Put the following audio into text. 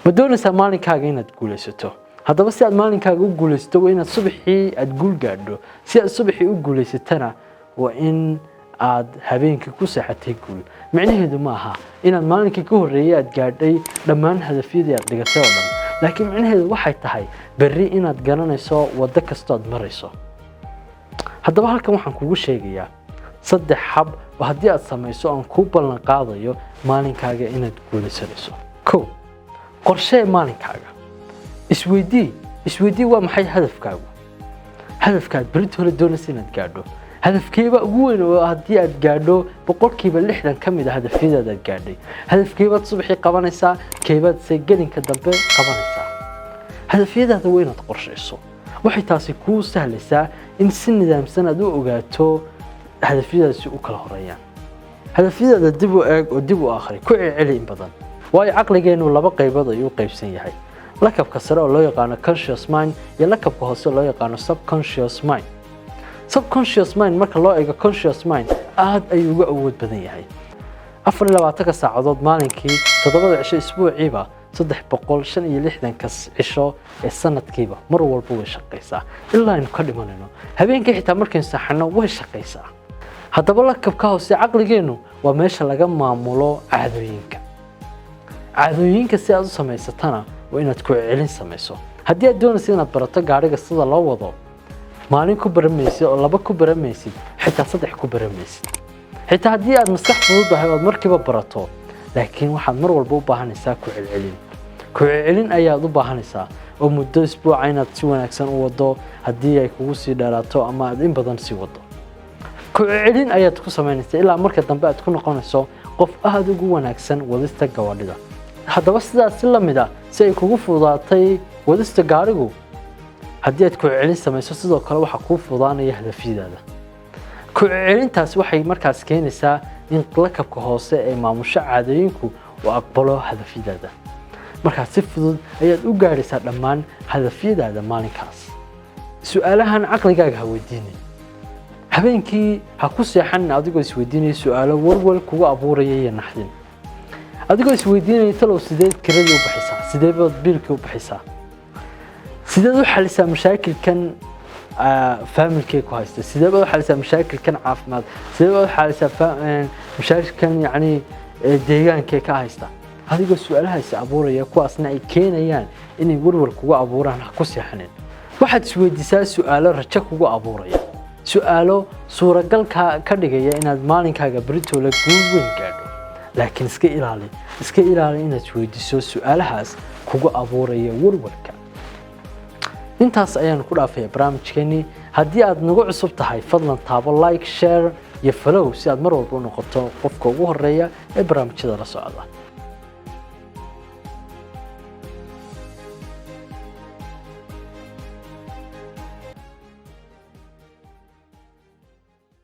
ma doonaysaa maalinkaaga inaad guulaysato haddaba si aad maalinkaaga u guulaysato waa inaad subaxii aad guul gaadho si aad subaxii u guulaysatana waa in aad habeenkii ku seexatay guul macnaheedu ma aha inaad maalinkii ka horreeyay aad gaadhay dhammaan hadafyadii aad dhigatay oo dhan laakiin macnaheedu waxay tahay berri inaad garanayso waddo kastoo aad marayso haddaba halkan waxaan kugu sheegayaa 3 hab oo haddii aad samayso aan ku ballan qaadayo maalinkaaga inaad guulaysanayso 1 qorshee maalinkaaga isweydii waa maxay hadafkaagu hadafkaad berito hore doonaysa inaad gaadho hadafkeeba ugu weyn oo haddii aad gaadho 60% ka mid ah hadafyadaada aad gaadhay hadafkeebaad subaxii qabanaysaa keebaad gelinka dambe qabanaysaa hadafyadaada waa inaad qorsheyso waxay taasi kuu sahlaysaa in si nidaamsan aad u ogaato hadafyadaasi u kala horeeyaan hadafyadaada dib u eeg oo dib u akhri ku celceli in badan waayo caqligeenu 2 qaybood ayuu qaybsan yahay lakabka sare oo loo yaqaan conscious mind iyo lakabka hoose loo yaqaan subconscious mind subconscious mind marka loo eego conscious mind aad ayuu uga awood badan yahay 24 saacadood maalinkii 7 cisho isbuuciiba 365 cisho ee sanadkiiba mar walba way shaqeysaa ilaa aynu ka dhimanayno habeenkii xitaa markaynu saxano way shaqeysaa haddaba lakabka hoose caqligeenu waa meesha laga maamulo caadooyinka si aad u samaysatana waa inaad ku celin samayso haddii aad doonayso inaad barato gaariga sida loo wado maalin ku baramaysid oo 2 ku baramaysid xitaa 3 ku baramaysid xitaa haddii aad maskax fududahay oo markiiba barato laakiin waxaad mar walba u baahanaysaa ku celin ayaad u baahanaysaa oo muddo isbuuc inaad si wanaagsan u wado haddii ay kugu sii dheeraato ama aad in badan sii wado ku celin ayaad ku samaynaysaa ilaa marka dambe aad ku noqonayso qof aad ugu wanaagsan wadista gawaadhida haddaba sidaas la mid ah si ay kugu fududaatay wadista gaarigu haddii aad ku celin samayso sidoo kale waxa kuu fududaanaya hadafyadaada ku celintaas waxay markaas keenaysaa in lakabka hoose ee maamusha caadooyinku uu aqbalo hadafyadaada marka si fudud ayaad u gaaraysaa dhammaan hadafyadaada maalinkaas su'aalahan caqligaaga ha weydiinin habeenkii ha ku seexan adigoo isweydiinaya su'aalo walwal kugu abuuraya iyo naxdin adigoo isweydiinaya talow sideed kiradii u bixisaa sideebaad biilkii u bixisaa sideed u xalisaa mashaakilkan familkee ku haysta sideebaad u xalisaa mashaakilkan caafimaad sideebaad u xalisaa mashaakilkan yacni deegaankee ka haysta adigoo su'aalahaasi abuuraya kuwaasna ay keenayaan inay walwal kugu abuuraan ha ku seexanin waxaad isweydiisaa su'aalo rajo kugu abuuraya su'aalo suuragal ka dhigaya inaad maalinkaaga berito la guul weyn gaadho laakiin iska ilaali inaad isweydiiso su'aalahaas kugu abuuraya walwalka intaas ayaan ku dhaafay barnaamijkeeni haddii aad nagu cusub tahay fadlan taabo like share iyo follow si aad mar walba u noqoto qofka ugu horeeya ee barnaamijyada la socda